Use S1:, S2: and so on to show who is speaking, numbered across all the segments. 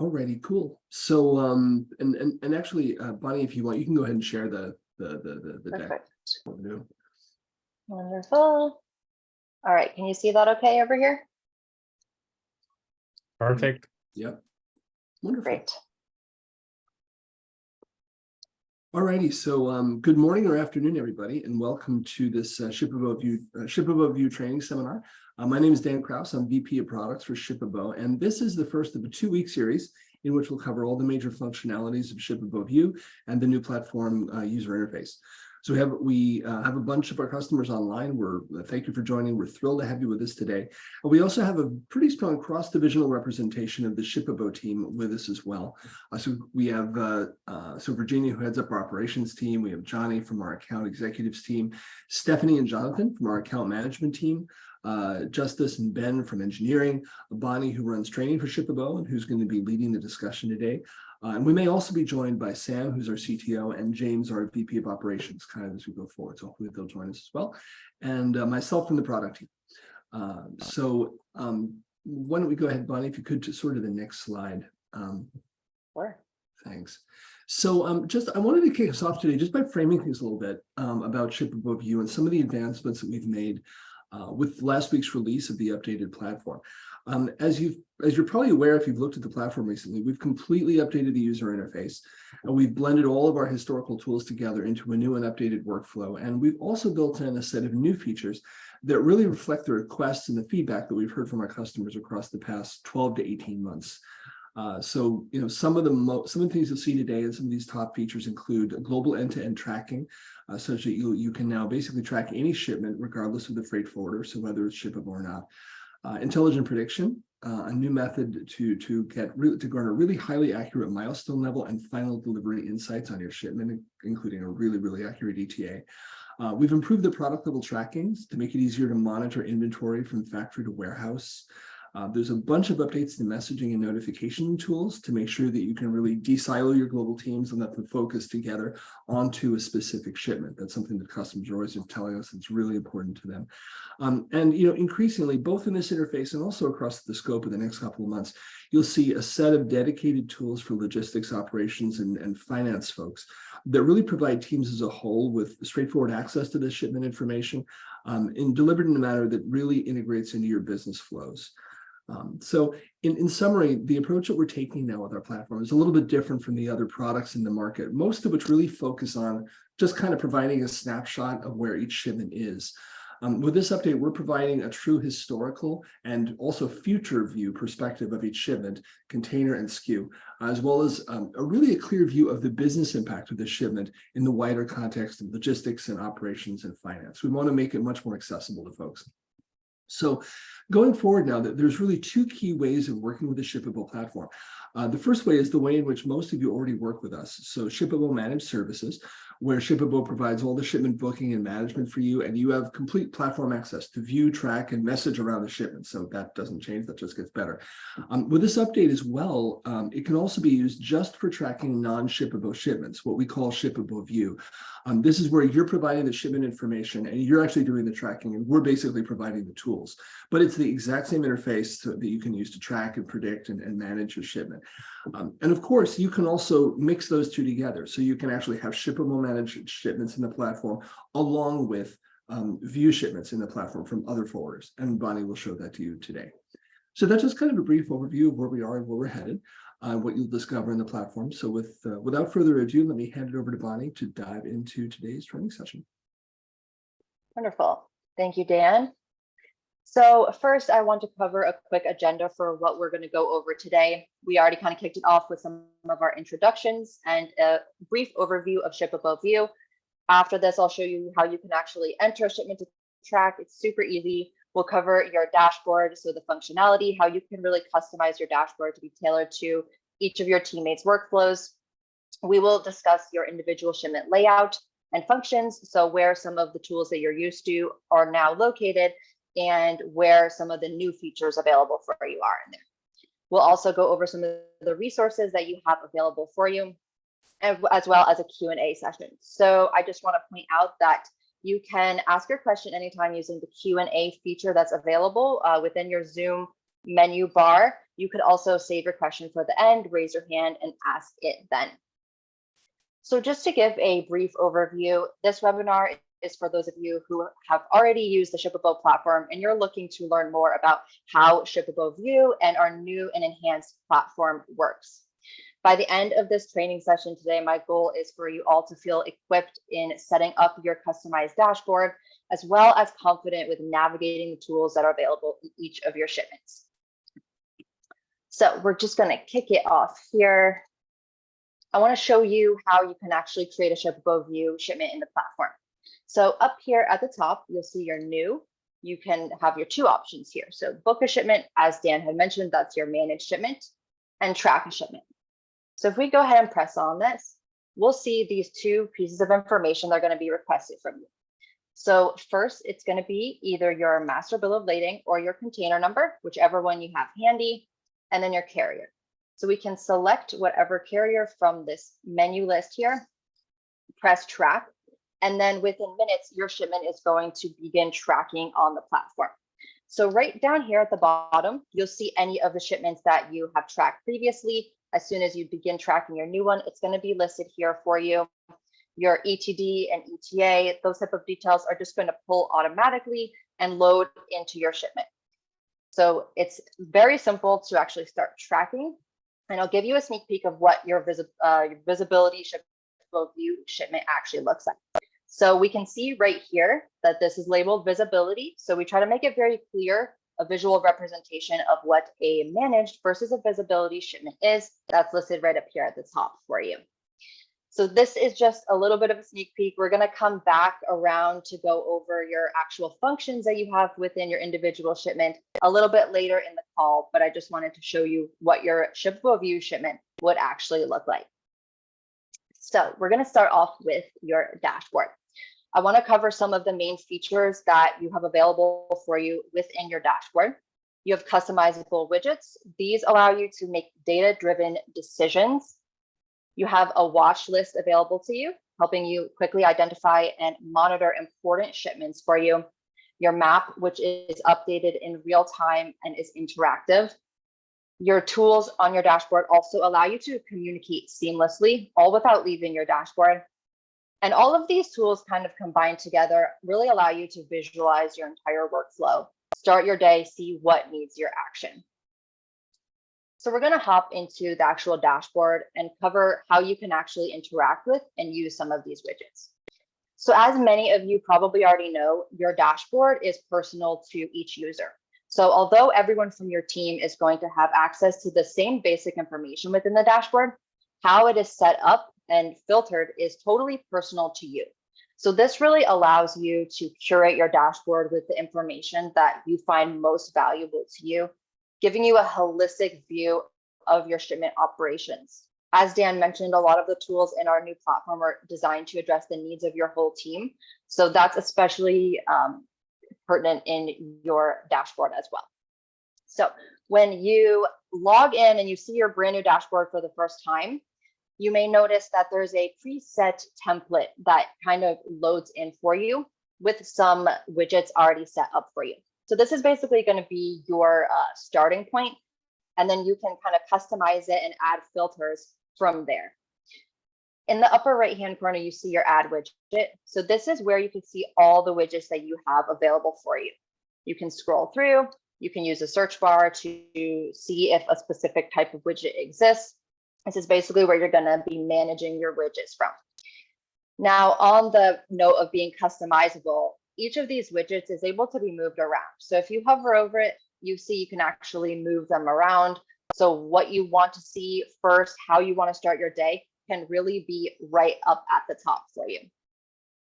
S1: Alrighty, cool. So, and actually, Bonnie, if you want, you can go ahead and share the deck.
S2: Perfect.
S1: Overview.
S2: Wonderful. All right, can you see that okay over here?
S3: Perfect.
S1: Yep. Wonderful.
S2: Great.
S1: Alrighty, so good morning or afternoon, everybody, and welcome to this Shippabo View training seminar. My name is Dan Kraus. I'm VP of Products for Shippabo, and this is the first of a 2-week series in which we'll cover all the major functionalities of Shippabo View and the new platform user interface. So we have a bunch of our customers online. Thank you for joining. We're thrilled to have you with us today. We also have a pretty strong cross-divisional representation of the Shippabo team with us as well. So we have Virginia, who heads up our operations team. We have Johnny from our account executives team, Stephanie and Jonathan from our account management team, Justice and Ben from engineering, Bonnie, who runs training for Shippabo and who's going to be leading the discussion today. And we may also be joined by Sam, who's our CTO, and James, our VP of operations, kind of as we go forward. So hopefully they'll join us as well. And myself from the product team. Why don't we go ahead, Bonnie, if you could, to sort of the next slide.
S2: Sure.
S1: Thanks. So I wanted to kick us off today just by framing things a little bit about Shippabo View and some of the advancements that we've made with last week's release of the updated platform. As you're probably aware, if you've looked at the platform recently, we've completely updated the user interface, and we've blended all of our historical tools together into a new and updated workflow. And we've also built in a set of new features that really reflect the requests and the feedback that we've heard from our customers across the past 12 to 18 months. So, some of the things you'll see today and some of these top features include global end-to-end tracking, such that you can now basically track any shipment regardless of the freight forwarder, so whether it's shippable or not. Intelligent prediction, a new method to garner really highly accurate milestone level and final delivery insights on your shipment, including a really accurate ETA. We've improved the product level trackings to make it easier to monitor inventory from factory to warehouse. There's a bunch of updates to messaging and notification tools to make sure that you can really de-silo your global teams and let them focus together onto a specific shipment. That's something that customers are always telling us it's really important to them. And increasingly, both in this interface and also across the scope of the next couple of months, you'll see a set of dedicated tools for logistics operations and finance folks that really provide teams as a whole with straightforward access to this shipment information and delivered in a manner that really integrates into your business flows. So in summary, the approach that we're taking now with our platform is a little bit different from the other products in the market, most of which really focus on just kind of providing a snapshot of where each shipment is. With this update, we're providing a true historical and also future view perspective of each shipment, container, and SKU, as well as a clear view of the business impact of the shipment in the wider context of logistics and operations and finance. We want to make it much more accessible to folks. So going forward now, there's really 2 key ways of working with the Shippabo platform. The first way is the way in which most of you already work with us. So Shippabo Managed Services, where Shippabo provides all the shipment booking and management for you, and you have complete platform access to view, track, and message around the shipment. So that doesn't change, that just gets better. With this update as well, it can also be used just for tracking non-Shippabo shipments, what we call Shippabo View. This is where you're providing the shipment information and you're actually doing the tracking, and we're basically providing the tools. But it's the exact same interface that you can use to track and predict and manage your shipment. And of course, you can also mix those two together. So you can actually have Shippable managed shipments in the platform along with view shipments in the platform from other forwarders. And Bonnie will show that to you today. So that's just kind of a brief overview of where we are and where we're headed, what you'll discover in the platform. So without further ado, let me hand it over to Bonnie to dive into today's training session.
S2: Wonderful. Thank you, Dan. So first, I want to cover a quick agenda for what we're going to go over today. We already kind of kicked it off with some of our introductions and a brief overview of Shippabo View. After this, I'll show you how you can actually enter a shipment to track. It's super easy. We'll cover your dashboard, so the functionality, how you can really customize your dashboard to be tailored to each of your teammates' workflows. We will discuss your individual shipment layout and functions, so where some of the tools that you're used to are now located, and where some of the new features available for you are in there. We'll also go over some of the resources that you have available for you, as well as a Q&A session. So I just want to point out that you can ask your question anytime using the Q&A feature that's available within your Zoom menu bar. You could also save your question for the end, raise your hand, and ask it then. So just to give a brief overview, this webinar is for those of you who have already used the Shippabo platform and you're looking to learn more about how Shippabo View and our new and enhanced platform works. By the end of this training session today, my goal is for you all to feel equipped in setting up your customized dashboard, as well as confident with navigating the tools that are available in each of your shipments. So we're just going to kick it off here. I want to show you how you can actually create a Shippabo View shipment in the platform. So up here at the top, you'll see your new. You can have your two options here. So book a shipment, as Dan had mentioned, that's your managed shipment, and track a shipment. So if we go ahead and press on this, we'll see these two pieces of information that are going to be requested from you. So first, it's going to be either your master bill of lading or your container number, whichever one you have handy, and then your carrier. So we can select whatever carrier from this menu list here, press track, and then within minutes, your shipment is going to begin tracking on the platform. So right down here at the bottom, you'll see any of the shipments that you have tracked previously. As soon as you begin tracking your new one, it's going to be listed here for you. Your ETD and ETA, those type of details are just going to pull automatically and load into your shipment. So it's very simple to actually start tracking. And I'll give you a sneak peek of what your visibility Shippabo View shipment actually looks like. So we can see right here that this is labeled visibility. So we try to make it very clear, a visual representation of what a managed versus a visibility shipment is. That's listed right up here at the top for you. So this is just a little bit of a sneak peek. We're going to come back around to go over your actual functions that you have within your individual shipment a little bit later in the call, but I just wanted to show you what your Shippabo View shipment would actually look like. So we're going to start off with your dashboard. I want to cover some of the main features that you have available for you within your dashboard. You have customizable widgets. These allow you to make data-driven decisions. You have a watch list available to you, helping you quickly identify and monitor important shipments for you. Your map, which is updated in real time and is interactive. Your tools on your dashboard also allow you to communicate seamlessly, all without leaving your dashboard. And all of these tools kind of combined together really allow you to visualize your entire workflow, start your day, see what needs your action. So we're going to hop into the actual dashboard and cover how you can actually interact with and use some of these widgets. So as many of you probably already know, your dashboard is personal to each user. So although everyone from your team is going to have access to the same basic information within the dashboard, how it is set up and filtered is totally personal to you. So this really allows you to curate your dashboard with the information that you find most valuable to you, giving you a holistic view of your shipment operations. As Dan mentioned, a lot of the tools in our new platform are designed to address the needs of your whole team. So that's especially pertinent in your dashboard as well. So when you log in and you see your brand new dashboard for the first time, you may notice that there's a preset template that kind of loads in for you with some widgets already set up for you. So this is basically going to be your starting point, and then you can kind of customize it and add filters from there. In the upper right-hand corner, you see your add widget. So this is where you can see all the widgets that you have available for you. You can scroll through, you can use the search bar to see if a specific type of widget exists. This is basically where you're going to be managing your widgets from. Now, on the note of being customizable, each of these widgets is able to be moved around. So if you hover over it, you see you can actually move them around. So what you want to see first, how you want to start your day, can really be right up at the top for you.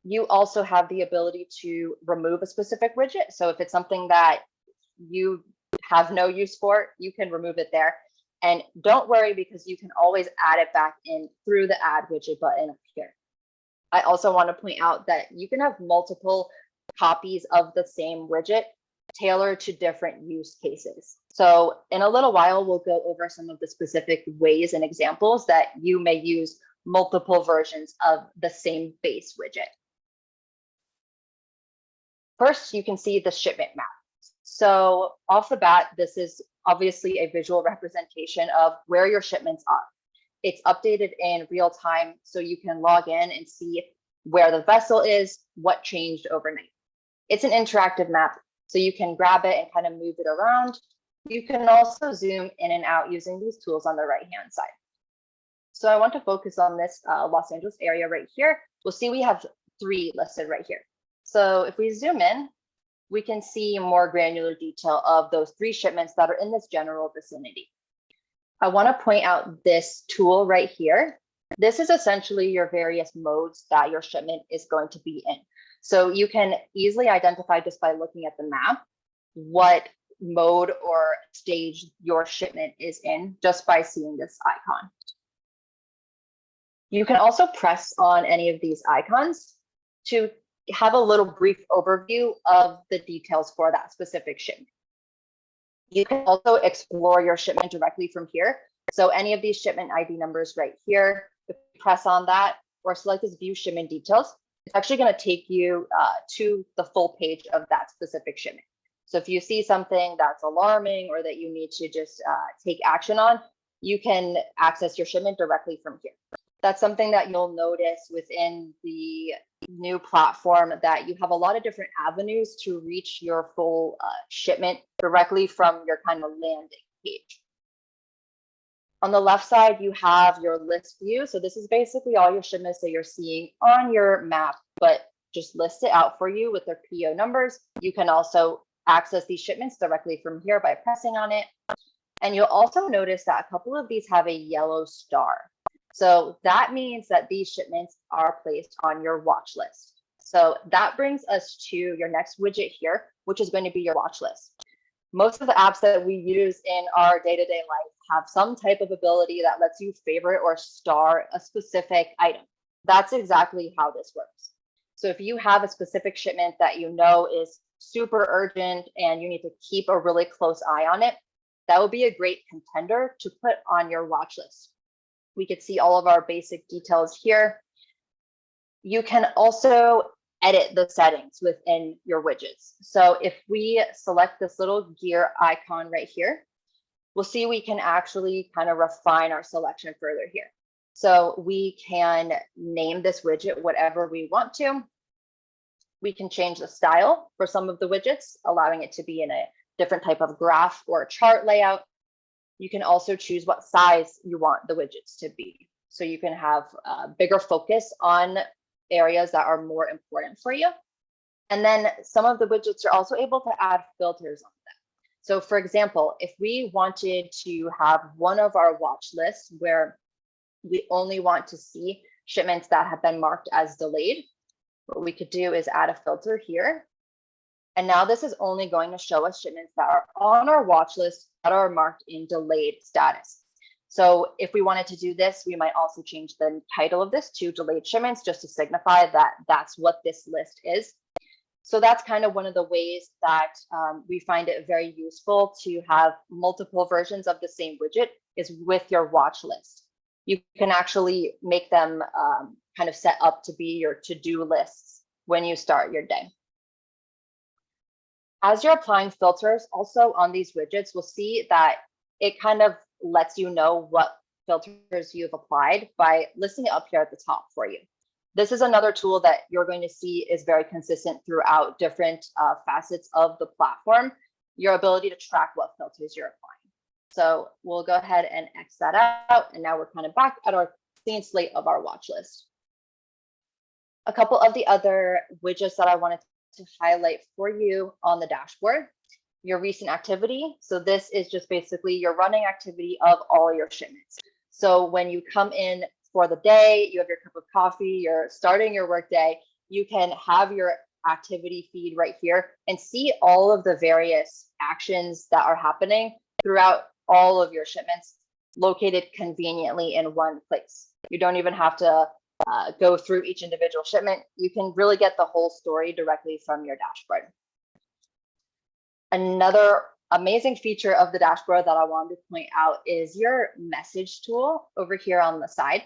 S2: You also have the ability to remove a specific widget. So if it's something that you have no use for, you can remove it there. And don't worry, because you can always add it back in through the add widget button up here. I also want to point out that you can have multiple copies of the same widget tailored to different use cases. So in a little while, we'll go over some of the specific ways and examples that you may use multiple versions of the same base widget. First, you can see the shipment map. So off the bat, this is obviously a visual representation of where your shipments are. It's updated in real time, so you can log in and see where the vessel is, what changed overnight. It's an interactive map, so you can grab it and kind of move it around. You can also zoom in and out using these tools on the right-hand side. So I want to focus on this Los Angeles area right here. We'll see we have 3 listed right here. So if we zoom in, we can see more granular detail of those 3 shipments that are in this general vicinity. I want to point out this tool right here. This is essentially your various modes that your shipment is going to be in. So you can easily identify just by looking at the map what mode or stage your shipment is in just by seeing this icon. You can also press on any of these icons to have a little brief overview of the details for that specific shipment. You can also explore your shipment directly from here. So any of these shipment ID numbers right here, if you press on that or select this view shipment details, it's actually going to take you to the full page of that specific shipment. So if you see something that's alarming or that you need to just take action on, you can access your shipment directly from here. That's something that you'll notice within the new platform, that you have a lot of different avenues to reach your full shipment directly from your kind of landing page. On the left side, you have your list view. So this is basically all your shipments that you're seeing on your map, but just list it out for you with their PO numbers. You can also access these shipments directly from here by pressing on it. And you'll also notice that a couple of these have a yellow star. So that means that these shipments are placed on your watch list. So that brings us to your next widget here, which is going to be your watch list. Most of the apps that we use in our day-to-day life have some type of ability that lets you favorite or star a specific item. That's exactly how this works. So if you have a specific shipment that you know is super urgent and you need to keep a really close eye on it, that would be a great contender to put on your watch list. We could see all of our basic details here. You can also edit the settings within your widgets. So if we select this little gear icon right here, we'll see we can actually kind of refine our selection further here. So we can name this widget whatever we want to. We can change the style for some of the widgets, allowing it to be in a different type of graph or a chart layout. You can also choose what size you want the widgets to be. So you can have a bigger focus on areas that are more important for you. And then some of the widgets are also able to add filters on them. So for example, if we wanted to have one of our watch lists where we only want to see shipments that have been marked as delayed, what we could do is add a filter here. And now this is only going to show us shipments that are on our watch list that are marked in delayed status. So if we wanted to do this, we might also change the title of this to delayed shipments, just to signify that that's what this list is. So that's kind of one of the ways that we find it very useful to have multiple versions of the same widget is with your watch list. You can actually make them kind of set up to be your to-do lists when you start your day. As you're applying filters also on these widgets, we'll see that it kind of lets you know what filters you've applied by listing it up here at the top for you. This is another tool that you're going to see is very consistent throughout different facets of the platform, your ability to track what filters you're applying. So we'll go ahead and X that out. And now we're kind of back at our clean slate of our watch list. A couple of the other widgets that I wanted to highlight for you on the dashboard, your recent activity. So this is just basically your running activity of all your shipments. So when you come in for the day, you have your cup of coffee, you're starting your work day, you can have your activity feed right here and see all of the various actions that are happening throughout all of your shipments located conveniently in one place. You don't even have to go through each individual shipment. You can really get the whole story directly from your dashboard. Another amazing feature of the dashboard that I wanted to point out is your message tool over here on the side.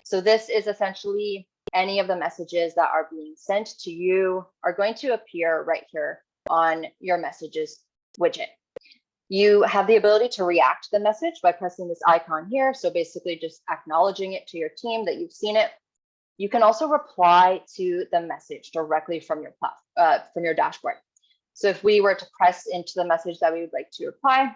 S2: So this is essentially any of the messages that are being sent to you are going to appear right here on your messages widget. You have the ability to react to the message by pressing this icon here. So basically just acknowledging it to your team that you've seen it. You can also reply to the message directly from your dashboard. So if we were to press into the message that we would like to reply,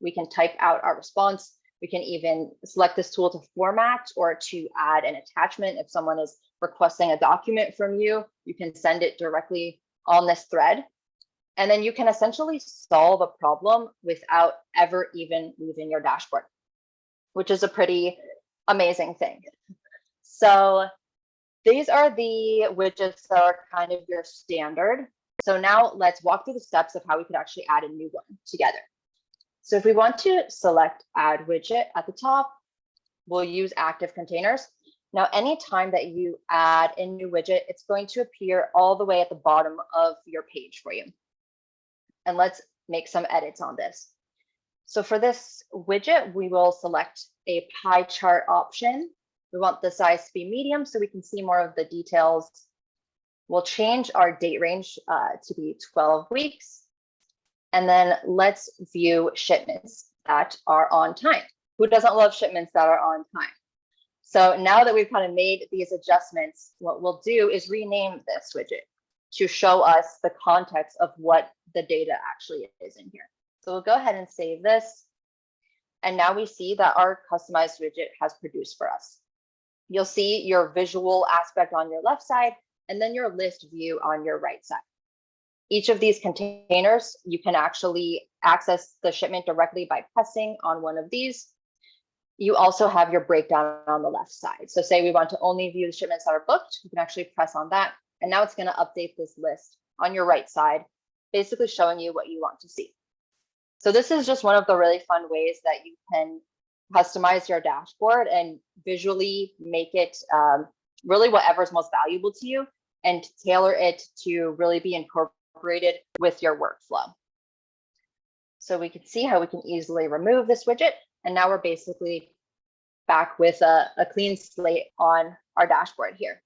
S2: we can type out our response. We can even select this tool to format or to add an attachment. If someone is requesting a document from you, you can send it directly on this thread. And then you can essentially solve a problem without ever even leaving your dashboard, which is a pretty amazing thing. So these are the widgets that are kind of your standard. So now let's walk through the steps of how we could actually add a new one together. So if we want to select add widget at the top, we'll use active containers. Now, anytime that you add a new widget, it's going to appear all the way at the bottom of your page for you. And let's make some edits on this. So for this widget, we will select a pie chart option. We want the size to be medium so we can see more of the details. We'll change our date range to be 12 weeks. And then let's view shipments that are on time. Who doesn't love shipments that are on time? So now that we've kind of made these adjustments, what we'll do is rename this widget to show us the context of what the data actually is in here. So we'll go ahead and save this. And now we see that our customized widget has produced for us. You'll see your visual aspect on your left side, and then your list view on your right side. Each of these containers, you can actually access the shipment directly by pressing on one of these. You also have your breakdown on the left side. So say we want to only view the shipments that are booked, you can actually press on that. And now it's going to update this list on your right side, basically showing you what you want to see. So this is just one of the really fun ways that you can customize your dashboard and visually make it really whatever's most valuable to you and tailor it to really be incorporated with your workflow. So we can see how we can easily remove this widget. And now we're basically back with a clean slate on our dashboard here.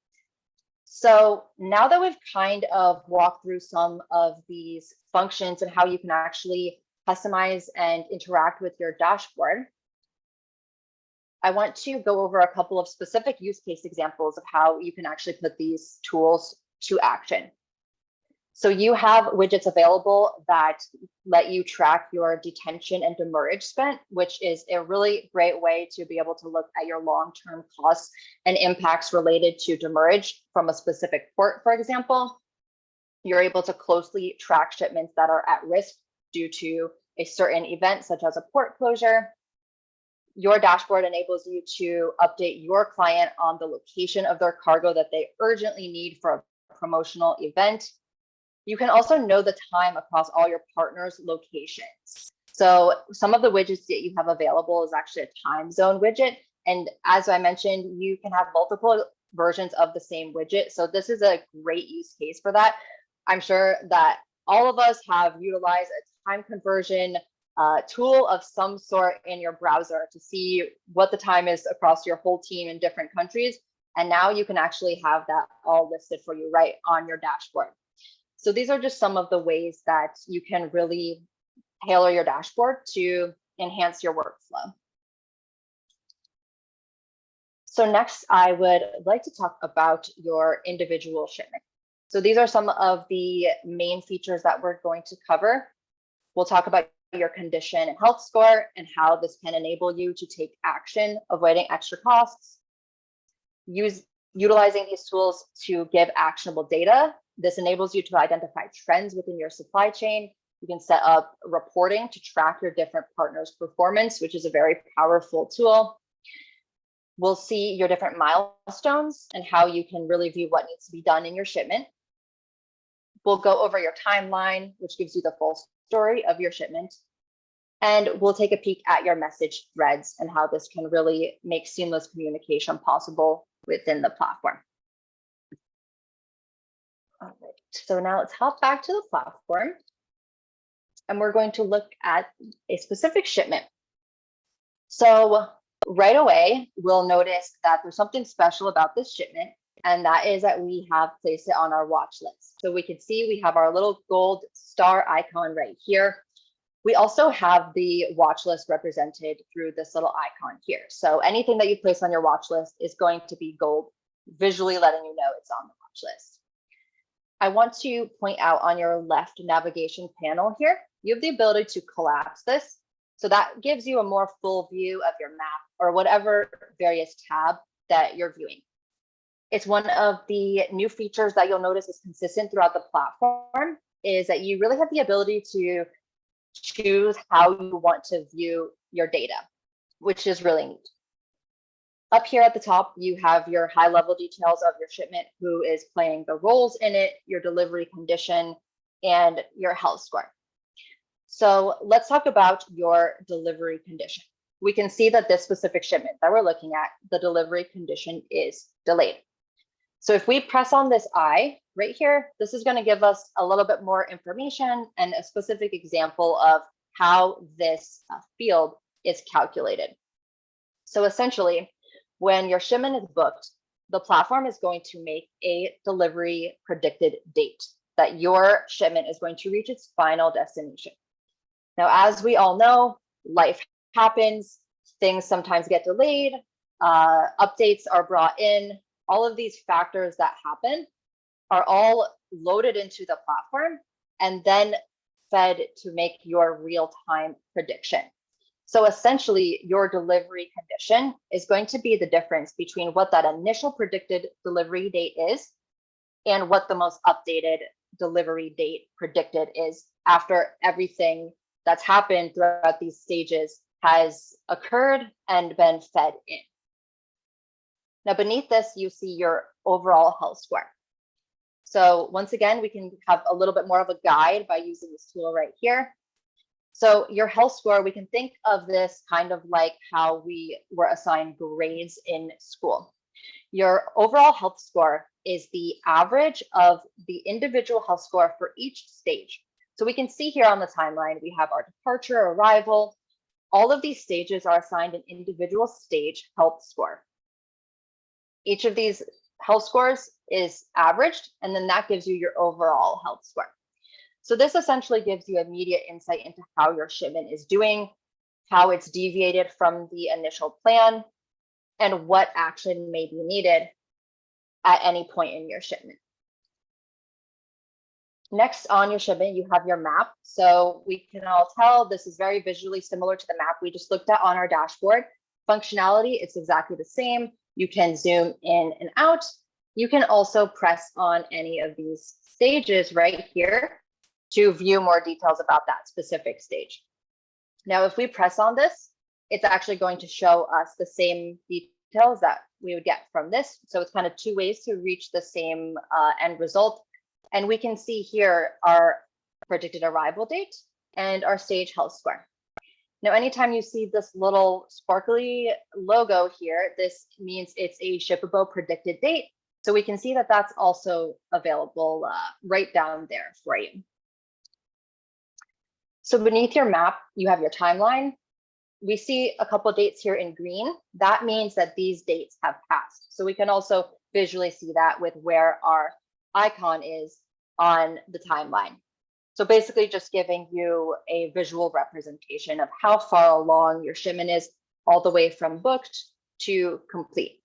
S2: So now that we've kind of walked through some of these functions and how you can actually customize and interact with your dashboard, I want to go over a couple of specific use case examples of how you can actually put these tools to action. So you have widgets available that let you track your detention and demurrage spent, which is a really great way to be able to look at your long-term costs and impacts related to demurrage from a specific port, for example. You're able to closely track shipments that are at risk due to a certain event, such as a port closure. Your dashboard enables you to update your client on the location of their cargo that they urgently need for a promotional event. You can also know the time across all your partners' locations. So some of the widgets that you have available is actually a time zone widget. And as I mentioned, you can have multiple versions of the same widget. So this is a great use case for that. I'm sure that all of us have utilized a time conversion tool of some sort in your browser to see what the time is across your whole team in different countries. And now you can actually have that all listed for you right on your dashboard. So these are just some of the ways that you can really tailor your dashboard to enhance your workflow. So next, I would like to talk about your individual shipment. So these are some of the main features that we're going to cover. We'll talk about your condition and health score and how this can enable you to take action, avoiding extra costs. Utilizing these tools to give actionable data. This enables you to identify trends within your supply chain. You can set up reporting to track your different partners' performance, which is a very powerful tool. We'll see your different milestones and how you can really view what needs to be done in your shipment. We'll go over your timeline, which gives you the full story of your shipment. And we'll take a peek at your message threads and how this can really make seamless communication possible within the platform. All right, so now let's hop back to the platform. And we're going to look at a specific shipment. So right away, we'll notice that there's something special about this shipment, and that is that we have placed it on our watch list. So we can see we have our little gold star icon right here. We also have the watch list represented through this little icon here. So anything that you place on your watch list is going to be gold, visually letting you know it's on the watch list. I want to point out on your left navigation panel here, you have the ability to collapse this. So that gives you a more full view of your map or whatever various tab that you're viewing. It's one of the new features that you'll notice is consistent throughout the platform, is that you really have the ability to choose how you want to view your data, which is really neat. Up here at the top, you have your high level details of your shipment, who is playing the roles in it, your delivery condition, and your health score. So let's talk about your delivery condition. We can see that this specific shipment that we're looking at, the delivery condition is delayed. So if we press on this I right here, this is going to give us a little bit more information and a specific example of how this field is calculated. So essentially, when your shipment is booked, the platform is going to make a delivery predicted date that your shipment is going to reach its final destination. Now, as we all know, life happens, things sometimes get delayed, updates are brought in. All of these factors that happen are all loaded into the platform and then fed to make your real-time prediction. So essentially, your delivery condition is going to be the difference between what that initial predicted delivery date is and what the most updated delivery date predicted is after everything that's happened throughout these stages has occurred and been fed in. Now, beneath this, you see your overall health score. So once again, we can have a little bit more of a guide by using this tool right here. So your health score, we can think of this kind of like how we were assigned grades in school. Your overall health score is the average of the individual health score for each stage. So we can see here on the timeline, we have our departure, arrival. All of these stages are assigned an individual stage health score. Each of these health scores is averaged, and then that gives you your overall health score. So this essentially gives you immediate insight into how your shipment is doing, how it's deviated from the initial plan, and what action may be needed at any point in your shipment. Next on your shipment, you have your map. So we can all tell this is very visually similar to the map we just looked at on our dashboard. Functionality, it's exactly the same. You can zoom in and out. You can also press on any of these stages right here to view more details about that specific stage. Now, if we press on this, it's actually going to show us the same details that we would get from this. So it's kind of two ways to reach the same end result. And we can see here our predicted arrival date and our stage health score. Now, anytime you see this little sparkly logo here, this means it's a shippable predicted date. So we can see that that's also available right down there for you. So beneath your map, you have your timeline. We see a couple of dates here in green. That means that these dates have passed. So we can also visually see that with where our icon is on the timeline. So basically just giving you a visual representation of how far along your shipment is, all the way from booked to complete.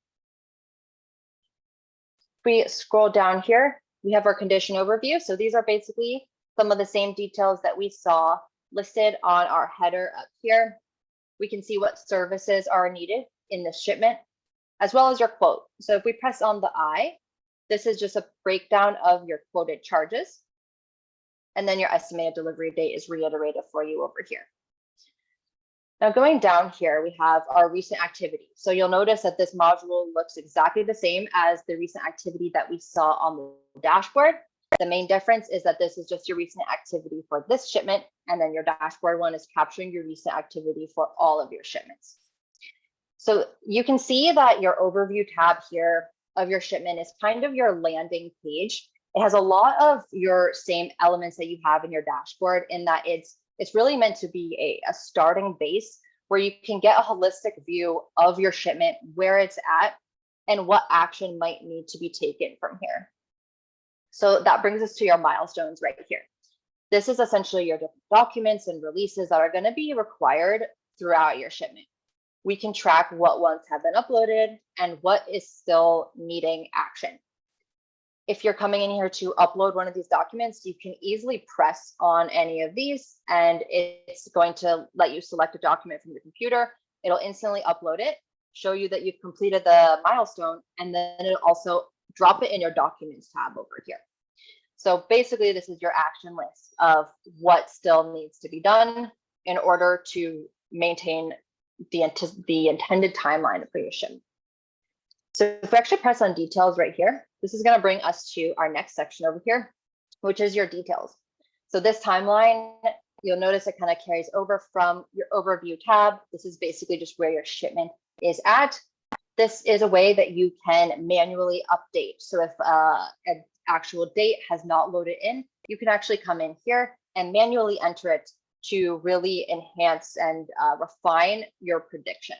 S2: If we scroll down here, we have our condition overview. So these are basically some of the same details that we saw listed on our header up here. We can see what services are needed in this shipment, as well as your quote. So if we press on the I, this is just a breakdown of your quoted charges. And then your estimated delivery date is reiterated for you over here. Now going down here, we have our recent activity. So you'll notice that this module looks exactly the same as the recent activity that we saw on the dashboard. The main difference is that this is just your recent activity for this shipment, and then your dashboard one is capturing your recent activity for all of your shipments. So you can see that your overview tab here of your shipment is kind of your landing page. It has a lot of your same elements that you have in your dashboard, in that it's really meant to be a starting base where you can get a holistic view of your shipment, where it's at, and what action might need to be taken from here. So that brings us to your milestones right here. This is essentially your different documents and releases that are going to be required throughout your shipment. We can track what ones have been uploaded and what is still needing action. If you're coming in here to upload one of these documents, you can easily press on any of these and it's going to let you select a document from your computer. It'll instantly upload it, show you that you've completed the milestone, and then it'll also drop it in your documents tab over here. So basically, this is your action list of what still needs to be done in order to maintain the intended timeline for your shipment. So if we actually press on details right here, this is going to bring us to our next section over here, which is your details. So this timeline, you'll notice it kind of carries over from your overview tab. This is basically just where your shipment is at. This is a way that you can manually update. So if an actual date has not loaded in, you can actually come in here and manually enter it to really enhance and refine your prediction.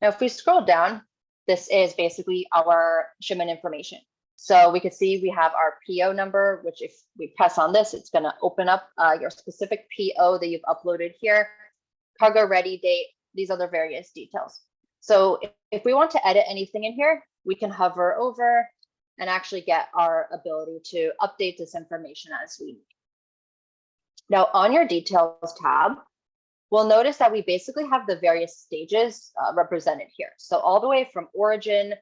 S2: Now, if we scroll down, this is basically our shipment information. So we can see we have our PO number, which if we press on this, it's going to open up your specific PO that you've uploaded here, cargo ready date. These are the various details. So if we want to edit anything in here, we can hover over and actually get our ability to update this information as we need. Now on your details tab, we'll notice that we basically have the various stages represented here. So all the way from origin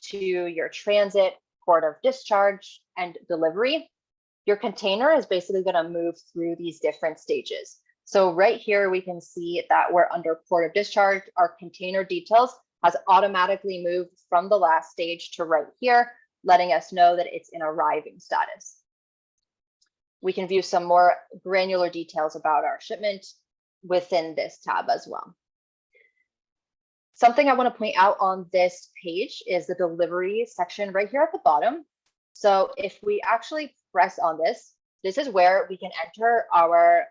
S2: to your transit, port of discharge, and delivery, your container is basically going to move through these different stages. So right here, we can see that we're under port of discharge. Our container details has automatically moved from the last stage to right here, letting us know that it's in arriving status. We can view some more granular details about our shipment within this tab as well. Something I want to point out on this page is the delivery section right here at the bottom. So if we actually press on this, this is where we can enter our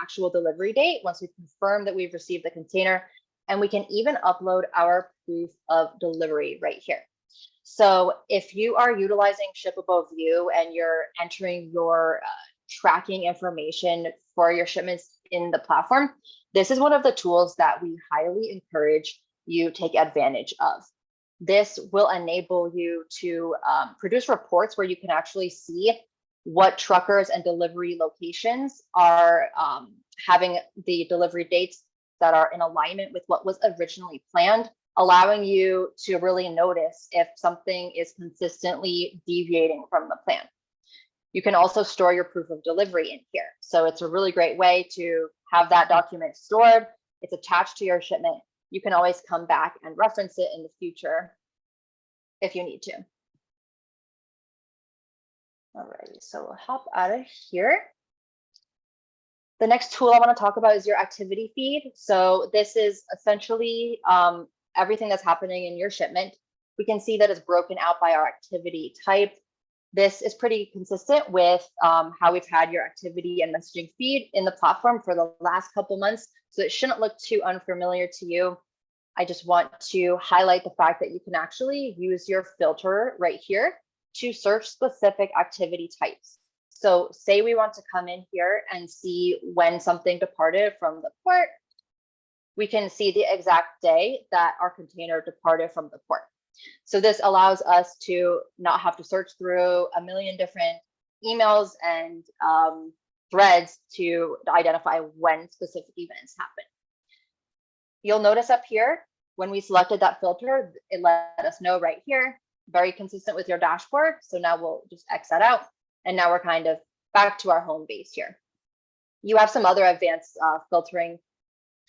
S2: actual delivery date once we confirm that we've received the container, and we can even upload our proof of delivery right here. So if you are utilizing Shippabo View and you're entering your tracking information for your shipments in the platform, this is one of the tools that we highly encourage you take advantage of. This will enable you to produce reports where you can actually see what truckers and delivery locations are having the delivery dates that are in alignment with what was originally planned, allowing you to really notice if something is consistently deviating from the plan. You can also store your proof of delivery in here. So it's a really great way to have that document stored. It's attached to your shipment. You can always come back and reference it in the future if you need to. Alrighty, so we'll hop out of here. The next tool I want to talk about is your activity feed. So this is essentially everything that's happening in your shipment. We can see that it's broken out by our activity type. This is pretty consistent with how we've had your activity and messaging feed in the platform for the last couple months. So it shouldn't look too unfamiliar to you. I just want to highlight the fact that you can actually use your filter right here to search specific activity types. So say we want to come in here and see when something departed from the port, we can see the exact day that our container departed from the port. So this allows us to not have to search through a million different emails and threads to identify when specific events happen. You'll notice up here, when we selected that filter, it let us know right here, very consistent with your dashboard. So now we'll just X that out. And now we're kind of back to our home base here. You have some other advanced filtering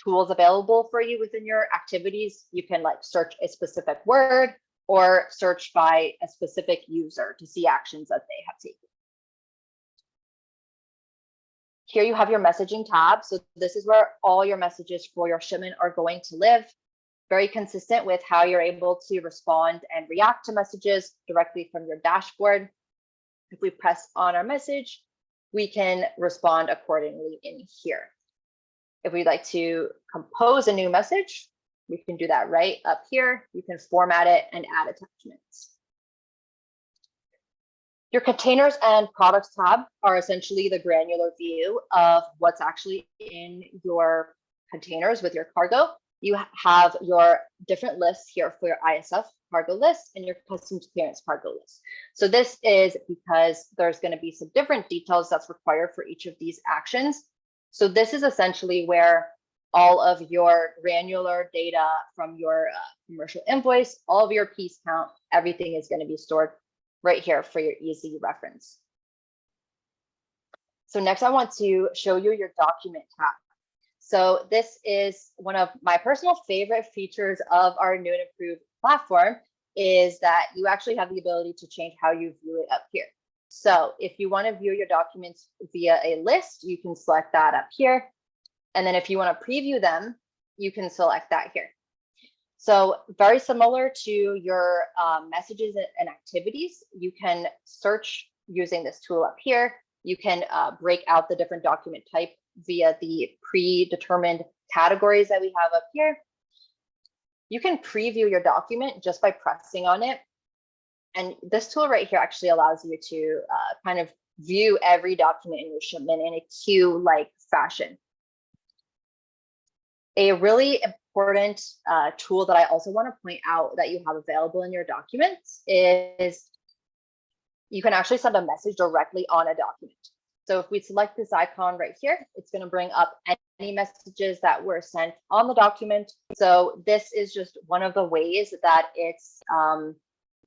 S2: tools available for you within your activities. You can like search a specific word or search by a specific user to see actions that they have taken. Here you have your messaging tab. So this is where all your messages for your shipment are going to live. Very consistent with how you're able to respond and react to messages directly from your dashboard. If we press on our message, we can respond accordingly in here. If we'd like to compose a new message, we can do that right up here. You can format it and add attachments. Your containers and products tab are essentially the granular view of what's actually in your containers with your cargo. You have your different lists here for your ISF cargo list and your customs clearance cargo list. So this is because there's going to be some different details that's required for each of these actions. So this is essentially where all of your granular data from your commercial invoice, all of your piece count, everything is going to be stored right here for your easy reference. So next I want to show you your document tab. So this is one of my personal favorite features of our new and improved platform, is that you actually have the ability to change how you view it up here. So if you want to view your documents via a list, you can select that up here. And then if you want to preview them, you can select that here. So very similar to your messages and activities, you can search using this tool up here. You can break out the different document type via the predetermined categories that we have up here. You can preview your document just by pressing on it. And this tool right here actually allows you to kind of view every document in your shipment in a queue-like fashion. A really important tool that I also want to point out that you have available in your documents is you can actually send a message directly on a document. So if we select this icon right here, it's going to bring up any messages that were sent on the document. So this is just one of the ways that it's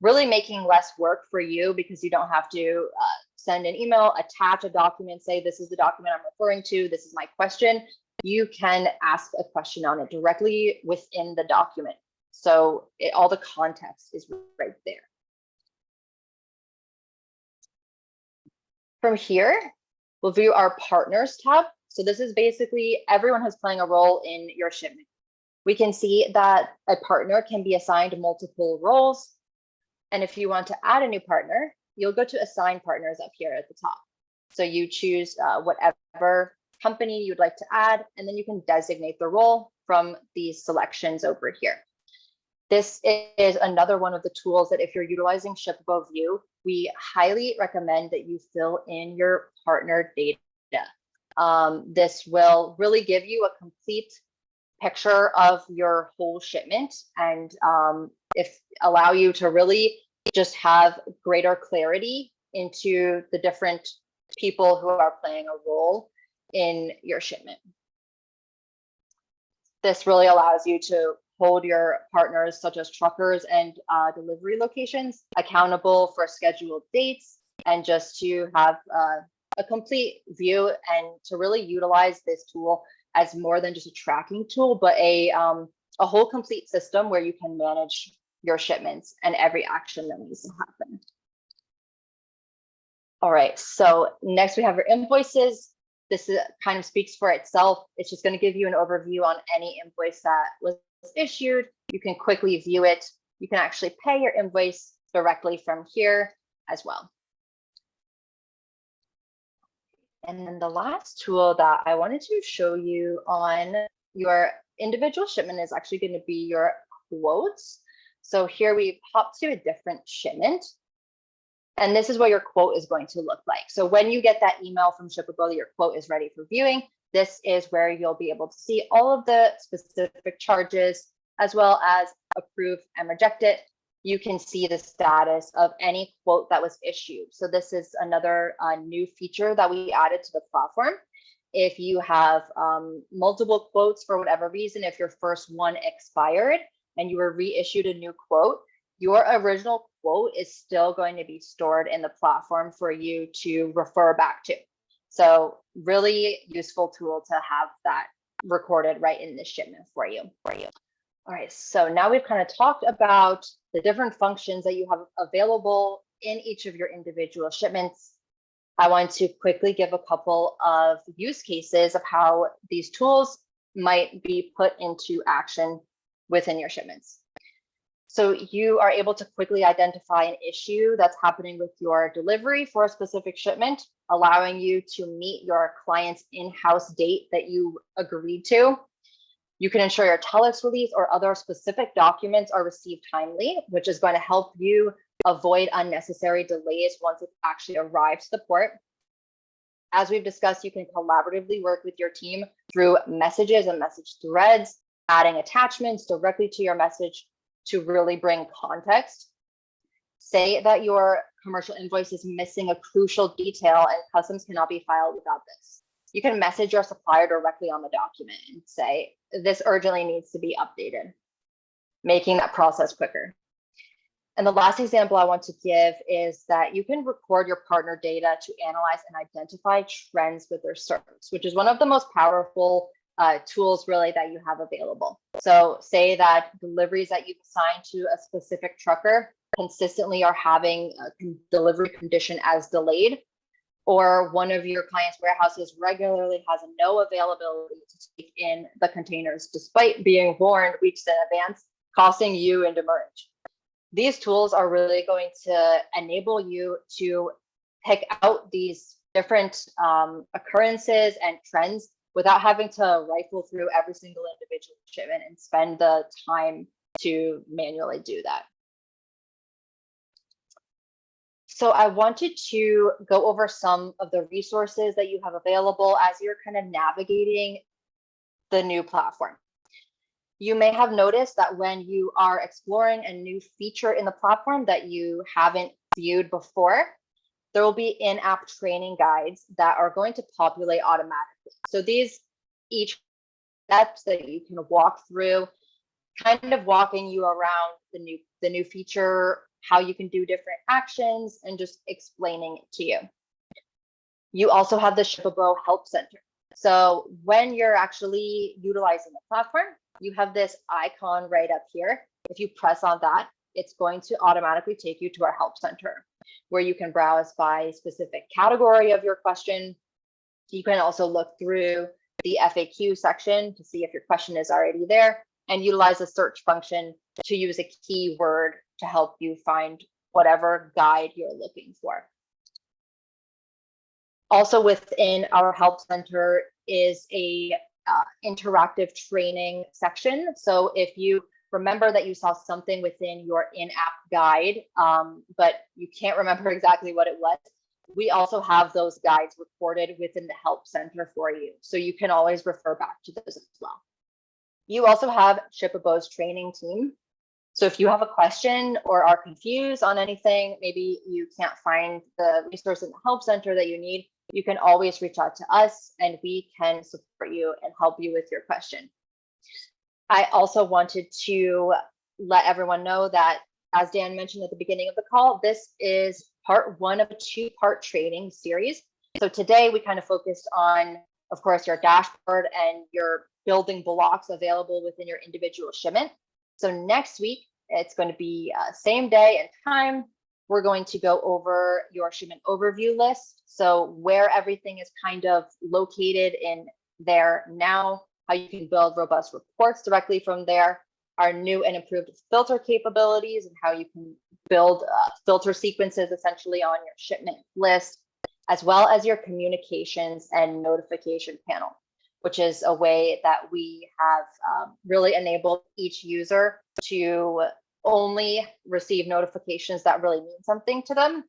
S2: really making less work for you, because you don't have to send an email, attach a document, say this is the document I'm referring to, this is my question. You can ask a question on it directly within the document. So all the context is right there. From here, we'll view our partners tab. So this is basically everyone who's playing a role in your shipment. We can see that a partner can be assigned multiple roles. And if you want to add a new partner, you'll go to assign partners up here at the top. So you choose whatever company you'd like to add, and then you can designate the role from these selections over here. This is another one of the tools that if you're utilizing Shippabo View, we highly recommend that you fill in your partner data. This will really give you a complete picture of your whole shipment, and allow you to really just have greater clarity into the different people who are playing a role in your shipment. This really allows you to hold your partners, such as truckers and delivery locations, accountable for scheduled dates, and just to have a complete view and to really utilize this tool as more than just a tracking tool, but a whole complete system where you can manage your shipments and every action that needs to happen. All right, so next we have your invoices. This kind of speaks for itself. It's just going to give you an overview on any invoice that was issued. You can quickly view it. You can actually pay your invoice directly from here as well. And then the last tool that I wanted to show you on your individual shipment is actually going to be your quotes. So here we've hopped to a different shipment. And this is what your quote is going to look like. So when you get that email from Shippabo that your quote is ready for viewing, this is where you'll be able to see all of the specific charges, as well as approve and reject it. You can see the status of any quote that was issued. So this is another new feature that we added to the platform. If you have multiple quotes for whatever reason, if your first one expired and you were reissued a new quote, your original quote is still going to be stored in the platform for you to refer back to. So really useful tool to have that recorded right in the shipment for you. All right, so now we've kind of talked about the different functions that you have available in each of your individual shipments. I want to quickly give a couple of use cases of how these tools might be put into action within your shipments. So you are able to quickly identify an issue that's happening with your delivery for a specific shipment, allowing you to meet your client's in-house date that you agreed to. You can ensure your telex release or other specific documents are received timely, which is going to help you avoid unnecessary delays once it actually arrives to the port. As we've discussed, you can collaboratively work with your team through messages and message threads, adding attachments directly to your message to really bring context. Say that your commercial invoice is missing a crucial detail and customs cannot be filed without this. You can message your supplier directly on the document and say, this urgently needs to be updated, making that process quicker. And the last example I want to give is that you can record your partner data to analyze and identify trends with their servers, which is one of the most powerful tools really that you have available. So say that deliveries that you've assigned to a specific trucker consistently are having a delivery condition as delayed, or one of your clients' warehouses regularly has no availability to take in the containers despite being warned weeks in advance, costing you in demurrage. These tools are really going to enable you to pick out these different occurrences and trends without having to rifle through every single individual shipment and spend the time to manually do that. So I wanted to go over some of the resources that you have available as you're kind of navigating the new platform. You may have noticed that when you are exploring a new feature in the platform that you haven't viewed before, there will be in-app training guides that are going to populate automatically. So these each steps that you can walk through, kind of walking you around the new feature, how you can do different actions, and just explaining it to you. You also have the Shippabo Help Center. So when you're actually utilizing the platform, you have this icon right up here. If you press on that, it's going to automatically take you to our Help Center, where you can browse by specific category of your question. You can also look through the FAQ section to see if your question is already there, and utilize the search function to use a keyword to help you find whatever guide you're looking for. Also within our Help Center is a interactive training section. So if you remember that you saw something within your in-app guide, but you can't remember exactly what it was, we also have those guides recorded within the Help Center for you. So you can always refer back to those as well. You also have Shippabo's training team. So if you have a question or are confused on anything, maybe you can't find the resource in the Help Center that you need, you can always reach out to us and we can support you and help you with your question. I also wanted to let everyone know that, as Dan mentioned at the beginning of the call, this is part one of a two-part training series. So today we kind of focused on, of course, your dashboard and your building blocks available within your individual shipment. So next week, it's going to be same day and time. We're going to go over your shipment overview list. So where everything is kind of located in there now, how you can build robust reports directly from there, our new and improved filter capabilities, and how you can build filter sequences essentially on your shipment list, as well as your communications and notification panel, which is a way that we have really enabled each user to only receive notifications that really mean something to them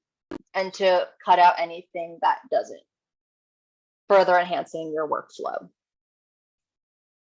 S2: and to cut out anything that doesn't, further enhancing your workflow.